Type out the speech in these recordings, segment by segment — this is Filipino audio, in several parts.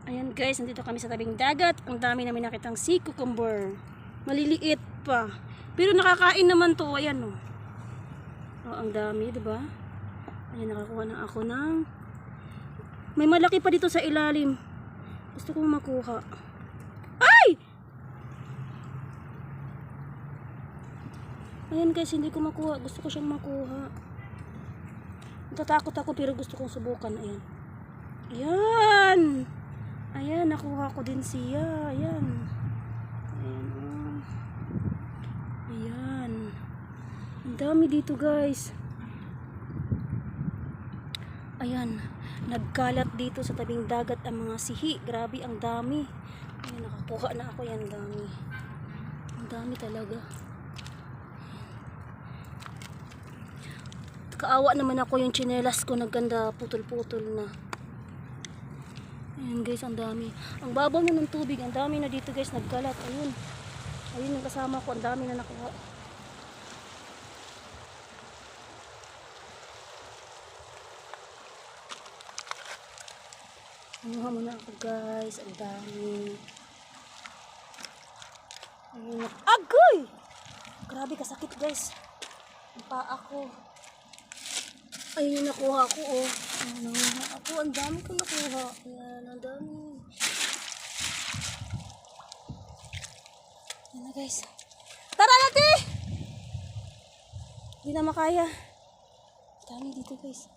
Ayan guys, nandito kami sa tabing dagat. Ang dami namin nakitang sea cucumber. Maliliit pa. Pero nakakain naman to. Ayan o. Oh, ang dami, diba? Ayan, nakakuha na ako ng... May malaki pa dito sa ilalim. Gusto kong makuha. Ay! Ayan guys, hindi ko makuha. Gusto ko siyang makuha. Natatakot ako pero gusto kong subukan. Ayan. Ayan! Ayan, nakuha ko din siya. Ayan. Ayan. Oh. Ayan. Ang dami dito guys. Ayan. Nagkalat dito sa tabing dagat ang mga sihi. Grabe, ang dami. Ayan, nakakuha na ako. Yan, dami. Ang dami talaga. Kaawa naman ako yung tsinelas ko. Nagganda, putol-putol na. Ayan guys, ang dami. Ang babaw na ng tubig. Ang dami na dito guys, nagkalat. Ayun. Ayun yung kasama ko. Ang dami na nakuha. Anuha muna ako guys. Ang dami. Ayun. Agoy! Grabe kasakit guys. Ang paa ko. Ayun yung nakuha ko oh. Ayun nakuha ako. Ang dami ko nakuha. Ayan, ang dami. Ayan na guys. Tara natin! Hindi na makaya. Ang dami dito guys.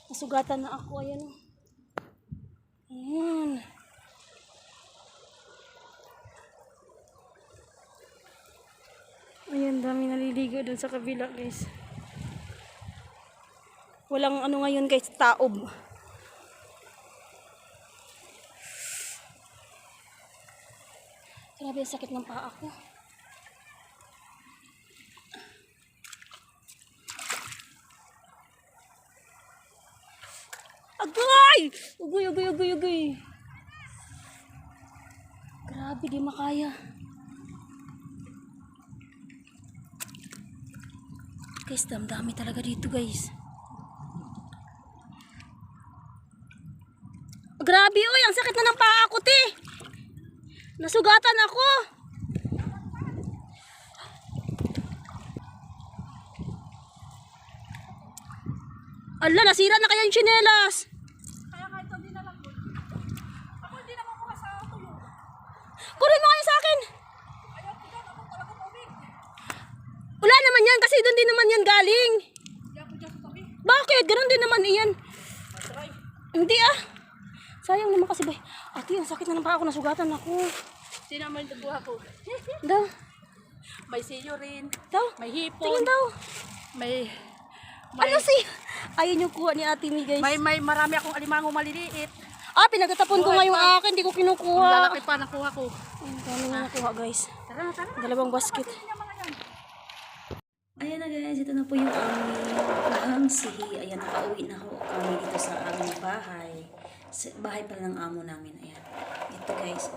Nasugatan na ako. Ayan. Ayan. Ayan, dami naliligo dun sa kabila guys. Walang ano ngayon guys, taob. Grabe, ang sakit ng paa ko. Agay! Ugoy, ugoy, ugoy, ugoy. Grabe, di makaya. Guys, dami talaga dito guys. Grabe, oy, ang sakit na ng paa ko, te. Nasugatan ako. Ala, nasira na kaya yung tsinelas. Kaya kahit hindi na lang po. Ako hindi naman po sa tuyo. Kunin mo kayo sa akin. Ayaw ko dyan. Ako talaga tubig. Wala naman yan kasi doon din naman yan galing. Hindi ako dyan sa tabi. Bakit? Ganun din naman iyan. Matry. Hindi ah. Sayang naman kasi ba. Ate, ang sakit na ng paa ko. Nasugatan ako. Sino naman yung nagbuha ko? Daw. May siyo rin. Daw. May hipon. Tingin daw. May Ano si? Ayun yung kuha ni Ate Mi guys. may marami akong alimango maliliit. Ah, pinagtatapon ko nga yung akin. Hindi ko Ang kinukuha. lalaki pa nakuha ko. Ang dami na nakuha guys. Tara na, tara na. Dalawang basket. Ayan na guys, ito na po yung aming sihi. Ayan, nakauwi na kami dito sa aming bahay. Bahay pala ng amo namin. Ayan. Ito guys.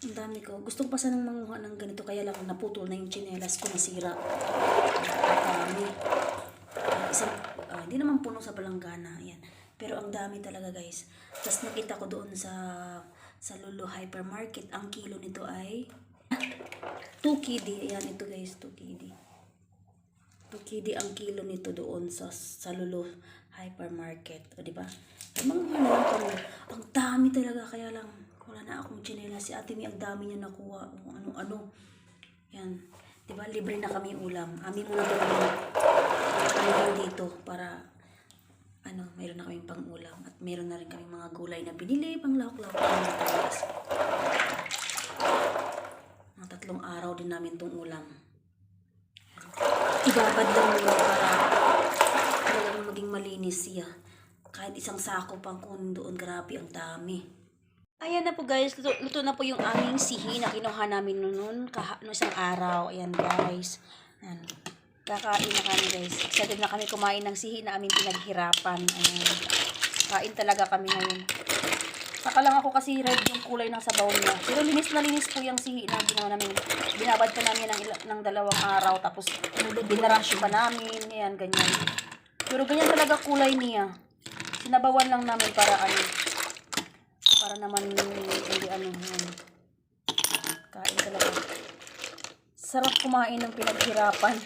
Ang dami ko. Gusto ko pa sanang manguha ng ganito. Kaya lang naputol na yung tsinelas ko. Nasira. Ang dami. Hindi naman puno sa balanggana. Ayan. Pero ang dami talaga guys. Tapos nakita ko doon sa Lulu Hypermarket. Ang kilo nito ay 2 KD. Ayan, ito guys, 2 KD. 2 KD ang kilo nito doon sa Lulu Hypermarket. O, diba? Mga na lang kami. Ang dami talaga, kaya lang wala na akong tsinelas. Si Ate Mi, ang dami niya nakuha. Ano-ano. Yan. Diba? Libre na kami ulam. Amin muna ito kami dito para mayroon na kaming pang ulam. At mayroon na rin kaming mga gulay na binili. Pang lahok-lahok kami na talas. 3 araw din namin itong ulam. Ibabad lang muna para maging malinis siya. Kahit isang sako pang kunin doon, grabe, ang dami. Ayan na po guys, luto na po yung aming sihi na kinuha namin noon isang araw. Ayan guys. Ayan. Kakain na kami guys. Excited na kami kumain ng sihi na aming pinaghirapan. Ayan. Kain talaga kami ngayon. Saka lang ako kasi red yung kulay ng sabaw niya. Pero linis na linis po yung sihi na ginawa namin. Binabad pa namin ng 2 araw. Tapos binarash pa namin. Yan, ganyan. Pero ganyan talaga kulay niya. Sinabawan lang namin para para naman hindi yan. Kain talaga. Sarap kumain ng pinaghirapan.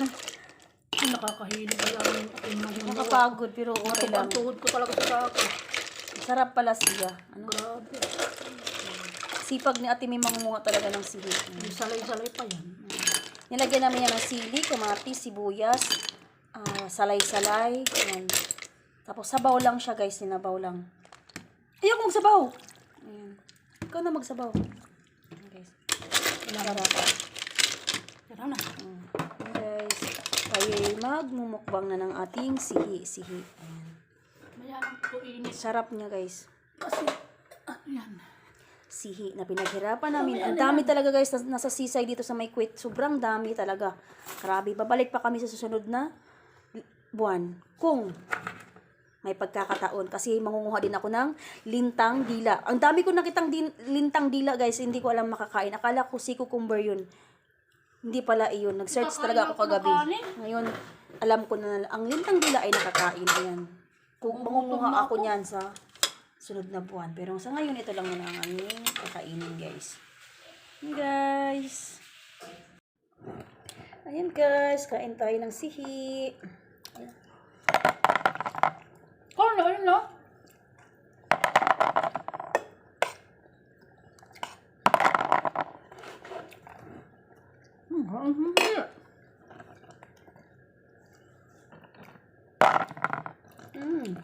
Nakakahilig ka lang. Nakapagod pero okay lang. Tuhod ko talaga sa ako. Sarap pala siya. Grabe. Sipag ni Ate may mangunguha talaga ng sihi. May salay-salay pa yan. Nilagyan namin yan ng sili, kamatis, sibuyas, salay-salay. Ayan. Tapos sabaw lang siya guys, sinabaw lang. Ayoko magsabaw! Ayan. Ikaw na magsabaw. Ayan, guys. Sarap. Yan na. Ayan, guys. Tayo magmumukbang na ng ating sihi. Ayan. Mayalang ko init. Sarap niya guys. Kasi, yan. Sihi na pinaghirapan namin. Ang dami talaga guys, nasa seaside dito sa May Kuwait. Sobrang dami talaga. Grabe. Babalik pa kami sa susunod na buwan. Kung may pagkakataon. Kasi mangunguha din ako ng lintang dila. Ang dami ko nakitang lintang dila guys. Hindi ko alam makakain. Akala ko si cucumber yun. Hindi pala iyon. Nag-search talaga ako kagabi. Ngayon, alam ko na ang lintang dila ay nakakain. Ayan. Kung mangunguha ako niyan sa sunod na buwan. Pero sa ngayon, ito lang muna ang aming kakainin, guys. Guys. Ayan, guys. Kain tayo ng sihi. Kung ano, no?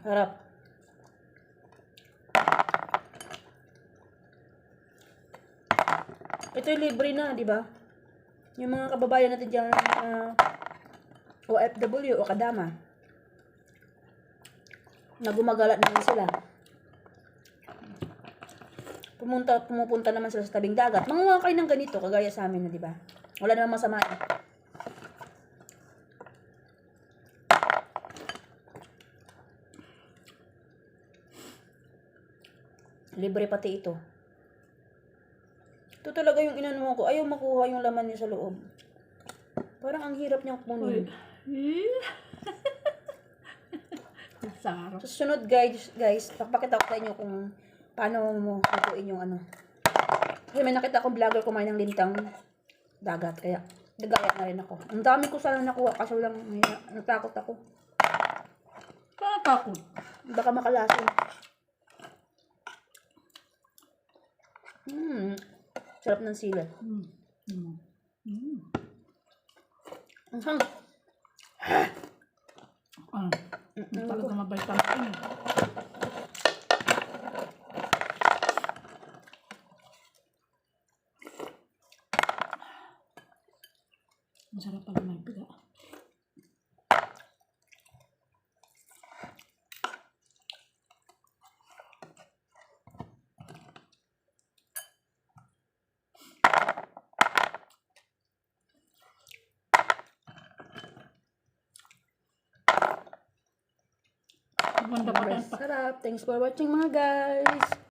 Harap. Ito yung libre na, di ba? Yung mga kababayan natin dyan, OFW o kadama, na gumagala naman sila. Pumupunta naman sila sa tabing dagat. Mangunguha kayo ng ganito, kagaya sa amin na, di ba? Wala namang masama. Libre pati ito. Ito talaga yung inano ko. Ayaw makuha yung laman niya sa loob. Parang ang hirap niyang kunin. Sarap. Sa sunod guys, pakita ko sa inyo kung paano mo lutuin yung ano. Kasi may nakita akong vlogger kumain ng lintang dagat. Kaya nagaya na rin ako. Ang dami ko sana nakuha kasi walang natakot ako. Takot. Baka makalasin. Sarap ng sila. Ang hang. Talaga mabait ang init. Masarap pala may piga. Maganda pa rin. Sarap. Thanks for watching mga guys.